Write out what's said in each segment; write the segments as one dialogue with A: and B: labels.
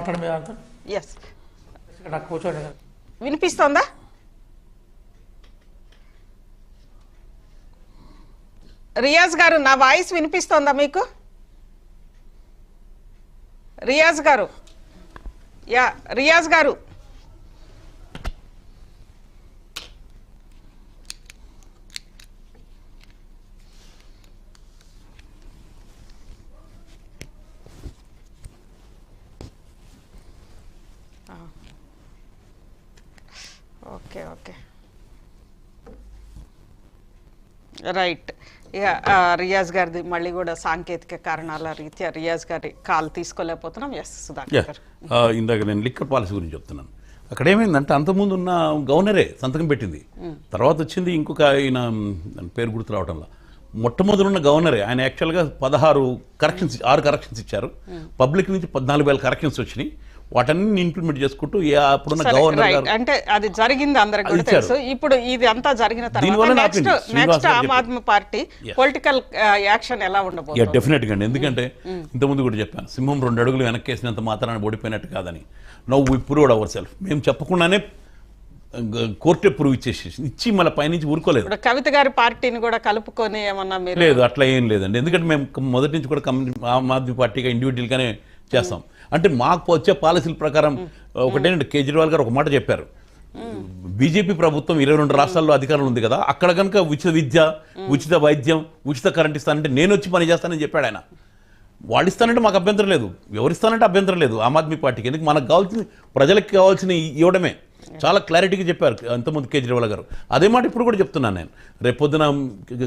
A: మాట్లాడమే
B: ఎస్
A: నాకు కూర్చోండి.
B: వినిపిస్తోందా? రియాజ్ గారు, నా వాయిస్ వినిపిస్తోందా మీకు? రియాజ్ గారు, యా రియాజ్ గారు, ఓకే ఓకే రైట్. ఇక రియాజ్ గారిది మళ్ళీ కూడా సాంకేతిక కారణాల రీత్యా రియాజ్ గారి కాల్ తీసుకోలేకపోతున్నాం. ఎస్ సుధాకర్ గారు,
C: ఇందాక నేను లిక్కర్ పాలసీ గురించి చెప్తున్నాను. అక్కడ ఏమైందంటే అంతకుముందు ఉన్న గవర్నరే సంతకం పెట్టింది, తర్వాత వచ్చింది ఇంకొక ఆయన పేరు గుర్తు రావడంలో. మొట్టమొదటి ఉన్న గవర్నరే ఆయన యాక్చువల్గా 6 కరెక్షన్స్ ఇచ్చారు. పబ్లిక్ నుంచి 14,000 కరెక్షన్స్ వచ్చినాయి. వాటన్ని ఇంప్లిమెంట్ చేసుకుంటూ అప్పుడున్న గవర్నర్ గారు
B: అంటే అది జరిగింది అందరికి కూడా తెలుసు. ఇప్పుడు ఇది అంతా జరిగిన తర్వాత next Aam Aadmi party political action ఎలా ఉండబోతుంది?
C: డెఫినెట్గా అండి. ఎందుకంటే ఇంతకుముందు కూడా చెప్పాను, సింహం 2 అడుగులు వెనక్కేసినంత మాత్రాన్ని ఓడిపోయినట్టు కాదని. Now we proved our ourself చెప్పకుండానే కోర్టే ప్రూవ్ ఇచ్చి మళ్ళీ పైనుంచి ఊరుకోలేదు.
B: కవిత గారి పార్టీని కూడా కలుపుకొని ఏమన్నా మీరు?
C: లేదు, అట్లా ఏం లేదండి. ఎందుకంటే మేము మొదటి నుంచి కూడా ఆమ్ ఆద్మీ పార్టీగా ఇండివిజువల్గానే చేస్తాం. అంటే మాకు వచ్చే పాలసీల ప్రకారం ఒకటేనండి, కేజ్రీవాల్ గారు ఒక మాట చెప్పారు, బీజేపీ ప్రభుత్వం 22 రాష్ట్రాల్లో అధికారం ఉంది కదా, అక్కడ కనుక ఉచిత విద్య, ఉచిత వైద్యం, ఉచిత కరెంట్ ఇస్తానంటే నేను వచ్చి పని చేస్తానని చెప్పాడు ఆయన. వాళ్ళు ఇస్తానంటే మాకు అభ్యంతరం లేదు, ఎవరిస్తానంటే అభ్యంతరం లేదు ఆమ్ ఆద్మీ పార్టీకి. ఎందుకు మనకు కావాల్సింది ప్రజలకు కావాల్సిన ఇవ్వడమే. చాలా క్లారిటీగా చెప్పారు అంతకుముందు కేజ్రీవాల్ గారు. అదే మాట ఇప్పుడు కూడా చెప్తున్నాను నేను. రేపొద్దున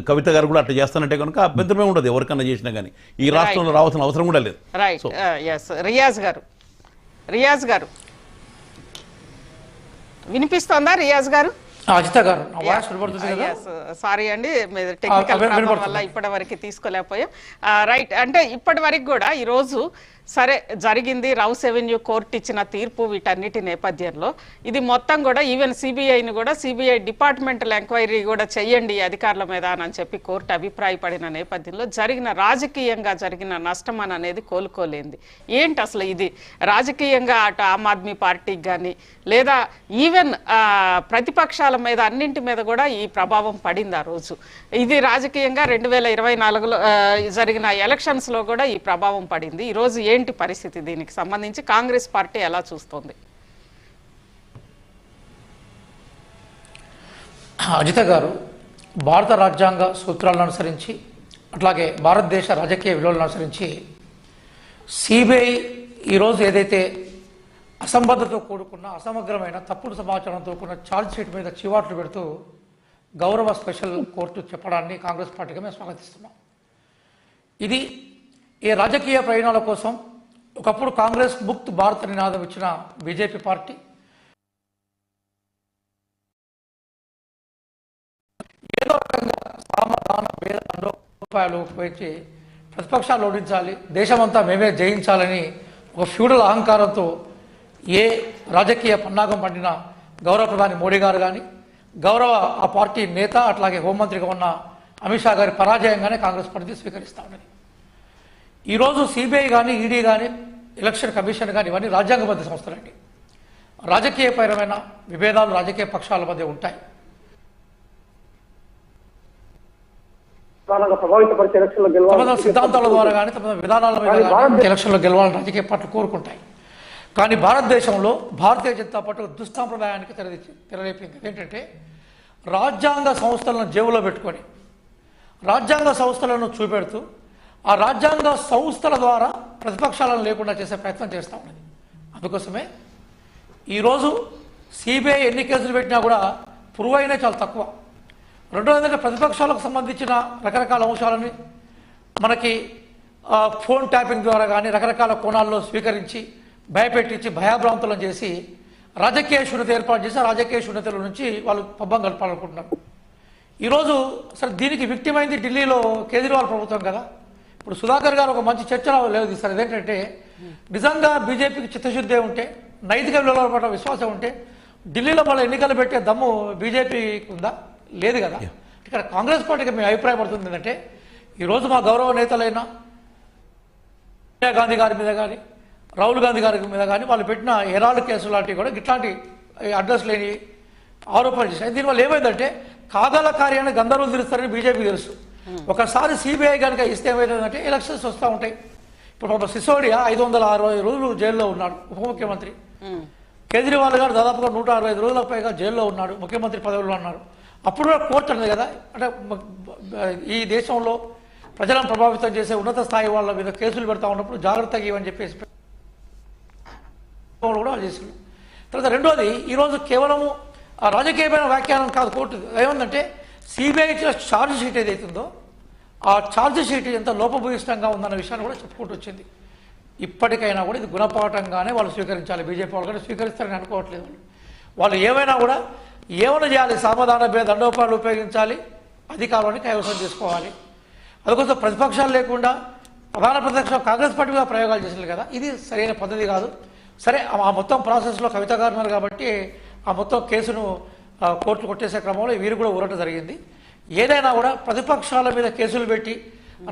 C: కవిత గారు కూడా అట్లా చేస్తానంటే కనుక అభ్యంతరమే ఉండదు ఎవరికన్నా చేసినా కానీ. ఈ రాష్ట్రంలో రావాల్సిన అవసరం కూడా లేదు.
B: రియాజ్ గారు వినిపిస్తోందా? రియాజ్ గారు,
A: అజిత గారు,
B: సారీ అండి, టెక్నికల్ ప్రాబ్లం వల్ల ఇప్పటి వరకు తీసుకోలేకపోయాం. రైట్, అంటే ఇప్పటి వరకు కూడా ఈరోజు సరే జరిగింది, రౌస్ ఎవెన్యూ కోర్టు ఇచ్చిన తీర్పు, వీటన్నిటి నేపథ్యంలో ఇది మొత్తం కూడా ఈవెన్ సిబిఐని కూడా సిబిఐ డిపార్ట్మెంటల్ ఎంక్వైరీ కూడా చెయ్యండి అధికారుల మీద అని చెప్పి కోర్టు అభిప్రాయపడిన నేపథ్యంలో రాజకీయంగా జరిగిన నష్టం అనేది కోలుకోలేంది. ఏంటి అసలు ఇది రాజకీయంగా అటు ఆమ్ ఆద్మీ పార్టీకి కానీ లేదా ఈవెన్ ప్రతిపక్షాల మీద అన్నింటి మీద కూడా ఈ ప్రభావం పడింది ఆ రోజు. ఇది రాజకీయంగా 2024లో జరిగిన ఎలక్షన్స్లో కూడా ఈ ప్రభావం పడింది. ఈరోజు ఏంటి పరిస్థితి? దీనికి సంబంధించి కాంగ్రెస్ పార్టీ ఎలా చూస్తోంది?
A: అజిత గారు, భారత రాజ్యాంగ సూత్రాలను అనుసరించి అట్లాగే భారతదేశ రాజకీయ విలువలను అనుసరించి సిబిఐ ఈరోజు ఏదైతే అసంబద్ధతో కూడుకున్న అసమగ్రమైన తప్పుడు సమాచారంతో కూడిన ఛార్జ్ షీట్ మీద చివాట్లు పెడుతూ గౌరవ స్పెషల్ కోర్టు చెప్పడాన్ని కాంగ్రెస్ పార్టీగా మేము స్వాగతిస్తున్నాం. ఇది ఈ రాజకీయ ప్రయోజనాల కోసం ఒకప్పుడు కాంగ్రెస్ ముక్త్ భారత్ నినాదం ఇచ్చిన బీజేపీ పార్టీ ఏదో రకంగా సామధాన భేదాల్లో రూపాయలు ఉపయోగించి ప్రతిపక్షాలు ఓడించాలి, దేశమంతా మేమే జయించాలని ఒక ఫ్యూడల్ అహంకారంతో ఏ రాజకీయ పన్నాగం పండిన గౌరవ ప్రధాని మోడీ గారు కానీ గౌరవ ఆ పార్టీ నేత అట్లాగే హోంమంత్రిగా ఉన్న అమిత్ షా గారి పరాజయంగానే కాంగ్రెస్ పార్టీ స్వీకరిస్తూ ఉన్నది. ఈరోజు సిబిఐ కానీ ఈడీ కానీ ఎలక్షన్ కమిషన్ కానీ ఇవన్నీ రాజ్యాంగబద్ధ సంస్థలండి. రాజకీయపరమైన విభేదాలు రాజకీయ పక్షాల మధ్య ఉంటాయి. తమ సిద్ధాంతాల ద్వారా కానీ తమ విధానాల మీద కానీ ఎలక్షన్లో గెలవాలని రాజకీయ పార్టీలు కోరుకుంటాయి. కానీ భారతదేశంలో భారతీయ జనతా పార్టీ దుస్సాంప్రదాయానికి తెరలేపింది. ఏంటంటే రాజ్యాంగ సంస్థలను జేబులో పెట్టుకొని రాజ్యాంగ సంస్థలను చూపెడుతూ ఆ రాజ్యాంగ సంస్థల ద్వారా ప్రతిపక్షాలను లేకుండా చేసే ప్రయత్నం చేస్తూ ఉన్నది. అందుకోసమే ఈరోజు సిబిఐ ఎన్ని కేసులు పెట్టినా కూడా ప్రూవ్ అయినా చాలా తక్కువ. రెండోది, ప్రతిపక్షాలకు సంబంధించిన రకరకాల అంశాలని మనకి ఫోన్ ట్యాపింగ్ ద్వారా కానీ రకరకాల కోణాల్లో స్వీకరించి భయపెట్టించి భయాభ్రాంతులను చేసి రాజకీయ శూన్యత ఏర్పాటు చేసి రాజకీయ శూన్యతల నుంచి వాళ్ళు పబ్బం కలపాలనుకుంటున్నారు. ఈరోజు అసలు దీనికి విక్టిమ్ అయింది ఢిల్లీలో కేజ్రీవాల్ ప్రభుత్వం కదా. ఇప్పుడు సుధాకర్ గారు ఒక మంచి చర్చలో లేదు సార్. అదేంటంటే నిజంగా బీజేపీకి చిత్తశుద్ధి ఉంటే, నైతిక విలువల పట్ల విశ్వాసం ఉంటే ఢిల్లీలో మళ్ళీ ఎన్నికలు పెట్టే దమ్ము బీజేపీకి ఉందా? లేదు కదా. ఇక్కడ కాంగ్రెస్ పార్టీకి మేము అభిప్రాయపడుతుంది ఏంటంటే ఈరోజు మా గౌరవ నేతలైన సోనియా గాంధీ గారి మీద కానీ రాహుల్ గాంధీ గారి మీద కానీ వాళ్ళు పెట్టిన హెరాల్డ్ కేసు లాంటివి కూడా ఇట్లాంటి అడ్రస్ లేని ఆరోపణలు చేశాయి. దీనివల్ల ఏమైందంటే కాగల కార్యాన్ని గంధర్వులు తీరుస్తారని బీజేపీ తెలుసు. ఒకసారి సిబిఐ కనుక ఇస్తే ఏమైందంటే ఎలక్షన్స్ వస్తూ ఉంటాయి. ఇప్పుడు సిసోడియా 560 రోజులు జైల్లో ఉన్నాడు, ఉప ముఖ్యమంత్రి. కేజ్రీవాల్ గారు దాదాపుగా 165 రోజులకు పైగా జైల్లో ఉన్నాడు, ముఖ్యమంత్రి పదవిలో ఉన్నారు. అప్పుడు కూడా కోర్టు అన్నది కదా, అంటే ఈ దేశంలో ప్రజలను ప్రభావితం చేసే ఉన్నత స్థాయి వాళ్ళ మీద కేసులు పెడతా ఉన్నప్పుడు జాగ్రత్తగా ఇవని చెప్పేసి కూడా చేసింది. తర్వాత రెండోది, ఈరోజు కేవలము ఆ రాజకీయమైన వ్యాఖ్యానం కాదు కోర్టు ఏముందంటే సిబిఐ ఇచ్చిన ఛార్జ్ షీట్ ఏదైతుందో ఆ ఛార్జ్ షీట్ ఎంత లోపభూయిష్టంగా ఉందన్న విషయాన్ని కూడా చెప్పుకుంటూ వచ్చింది. ఇప్పటికైనా కూడా ఇది గుణపాఠంగానే వాళ్ళు స్వీకరించాలి. బీజేపీ వాళ్ళు కూడా స్వీకరిస్తారని అనుకోవట్లేదు. వాళ్ళు ఏమైనా కూడా ఏమైనా చేయాలి, సామధాన దండోపాయాలు ఉపయోగించాలి, అధికారాన్ని కైవసం చేసుకోవాలి. అందుకోసం ప్రతిపక్షాలు లేకుండా ప్రధాన ప్రతిపక్షం కాంగ్రెస్ పార్టీ మీద ప్రయోగాలు చేసింది కదా, ఇది సరైన పద్ధతి కాదు. సరే, ఆ మొత్తం ప్రాసెస్లో కవిత గారు ఉన్నారు కాబట్టి ఆ మొత్తం కేసును కోర్టు కొట్టేసే క్రమంలో వీరు కూడా ఊరట జరిగింది. ఏదైనా కూడా ప్రతిపక్షాల మీద కేసులు పెట్టి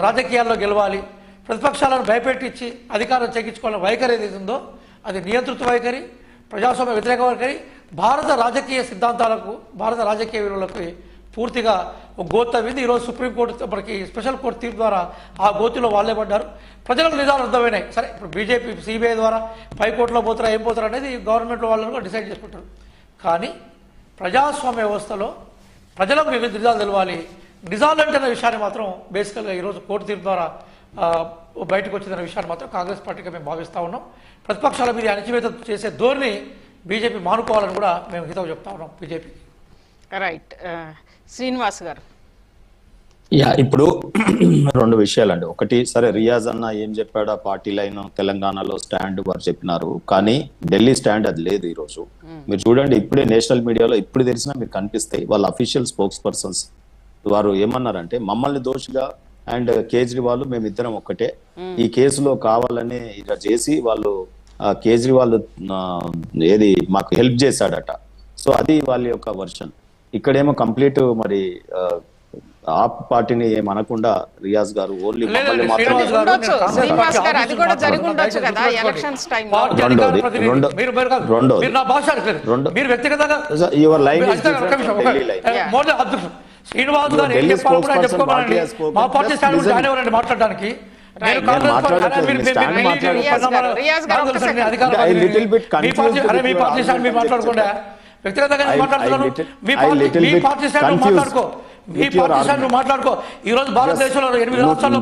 A: రాజకీయాల్లో గెలవాలి, ప్రతిపక్షాలను భయపెట్టించి అధికారం చెక్కించుకోవాలని వైఖరి ఏదైతే ఉందో అది నియంతృత్వ వైఖరి, ప్రజాస్వామ్య వ్యతిరేక వైఖరి, భారత రాజకీయ సిద్ధాంతాలకు, భారత రాజకీయ విలువలకు పూర్తిగా ఒక గోత వింది. ఈరోజు సుప్రీంకోర్టు మనకి స్పెషల్ కోర్టు తీర్పు ద్వారా ఆ గోతిలో వాళ్ళే పడ్డారు. ప్రజలకు నిజాలు అర్థమైనాయి. సరే, ఇప్పుడు బీజేపీ సిబిఐ ద్వారా పైకోర్టులో పోతారా ఏం పోతారా అనేది గవర్నమెంట్ వాళ్ళు కూడా డిసైడ్ చేసుకుంటారు. కానీ ప్రజాస్వామ్య వ్యవస్థలో ప్రజలకు నిజాలు తెలవాలి. నిజాలు అంటే విషయాన్ని మాత్రం బేసికల్గా ఈరోజు కోర్టు తీర్పు ద్వారా బయటకు వచ్చిందన్న విషయాన్ని మాత్రం కాంగ్రెస్ పార్టీగా మేము భావిస్తూ ఉన్నాం. ప్రతిపక్షాల మీద అణచివేత చేసే ధోరణి బీజేపీ మానుకోవాలని కూడా మేము హితవు చెప్తా ఉన్నాం బీజేపీకి.
B: రైట్, శ్రీనివాస్ గారు.
D: ఇప్పుడు రెండు విషయాలండి. ఒకటి, సరే రియాజ్ అన్న ఏం చెప్పాడో పార్టీ లైన్ తెలంగాణలో స్టాండ్ వారు చెప్పినారు, కానీ ఢిల్లీ స్టాండ్ అది లేదు. ఈరోజు మీరు చూడండి, ఇప్పుడే నేషనల్ మీడియాలో ఇప్పుడు తెలిసినా మీకు కనిపిస్తాయి వాళ్ళ అఫీషియల్ స్పోక్స్ పర్సన్స్ వారు ఏమన్నారంటే, మమ్మల్ని దోషిగా అండ్ కేజ్రీవాల్ మేమిద్దరం ఒక్కటే, ఈ కేసులో కావాలని ఇలా చేసి వాళ్ళు కేజ్రీవాల్ ఏది మాకు హెల్ప్ చేశాడట. సో అది వాళ్ళ యొక్క వర్షన్. ఇక్కడేమో కంప్లీట్ మరి ఆ పార్టీని ఏమనకుండా రియాజ్ గారు ఓన్లీ యువర్ లైన్
A: శ్రీనివాస్ గారు ఏం చెప్పాలో కూడా చెప్పుకోవాలండి. మా పార్టీ స్టాండ్ గురించి ఆయన ఎవరండి మాట్లాడడానికి? మీ పార్టీ స్టాండ్ మీరు మాట్లాడకుండా వ్యక్తిగతంగా మాట్లాడుతున్నారు. మీ పార్టీ స్టాండ్ మాట్లాడుకో, మీ పార్టీ స్టాండ్ మాట్లాడుకో. ఈ రోజు భారతదేశంలో 8 రాష్ట్రాల్లో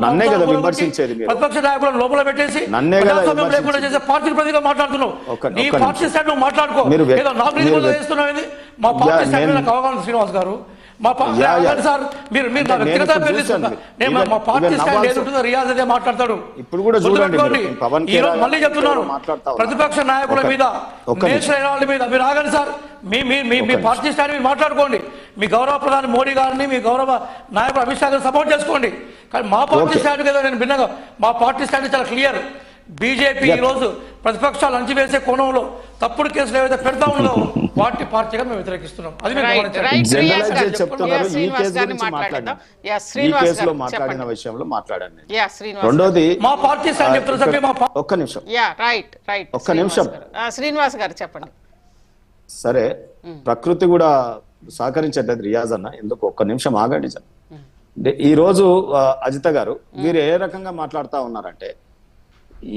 A: ప్రతిపక్ష నాయకులను లోపల పెట్టేసి ప్రజాస్వామ్యం లేకుండా చేసే పార్టీ ప్రతిగా మాట్లాడుతున్నావు. నీ పార్టీ స్టాండ్ నువ్వు మాట్లాడుకో. ఏదో నాకు నిధులు చేస్తున్నావు. మా పార్టీ స్టాండ్ నాకు అవగాహన శ్రీనివాస్ గారు. మా సార్ మీరు వ్యక్తిగత మా పార్టీ స్టాండ్ ఏదుంటుందో రియాజ్ అదే మాట్లాడతాడు.
D: ఇప్పుడు కూడా చూడండి,
A: మళ్ళీ చెప్తున్నాను, ప్రతిపక్ష నాయకుల మీద నేషనల్ మీద మీరు ఆగండి సార్. మీ పార్టీ స్టాండ్ మీరు మాట్లాడుకోండి. మీ గౌరవ ప్రధాని మోడీ గారిని, మీ గౌరవ నాయకుడు అమిత్ షా గారిని సపోర్ట్ చేసుకోండి. కానీ మా పార్టీ స్టాండ్ కదా నేను భిన్నంగా, మా పార్టీ స్టాండ్ చాలా క్లియర్. బీజేపీ ఈ రోజు ప్రతిపక్షాలు అంచివేసే కోణంలో తప్పుడు కేసులు ఏవైతే పెడతా ఉందో వాటి పార్టీగా మేము వ్యతిరేకిస్తున్నాం. అది
D: మాట్లాడిన విషయంలో మాట్లాడండి. రెండోది,
B: మా పార్టీ స్టాండ్ చెప్తున్నా.
D: ఒక్క నిమిషం,
B: ఒక్క నిమిషం శ్రీనివాస్ గారు చెప్పండి.
D: సరే, ప్రకృతి కూడా సహకరించట్లేదు రియాజ్ అన్న, ఎందుకు ఒక్క నిమిషం ఆగండి సార్. ఈ రోజు అజిత గారు మీరు ఏ రకంగా మాట్లాడుతా ఉన్నారంటే,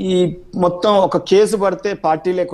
D: ఈ మొత్తం ఒక కేసు పడితే పార్టీలే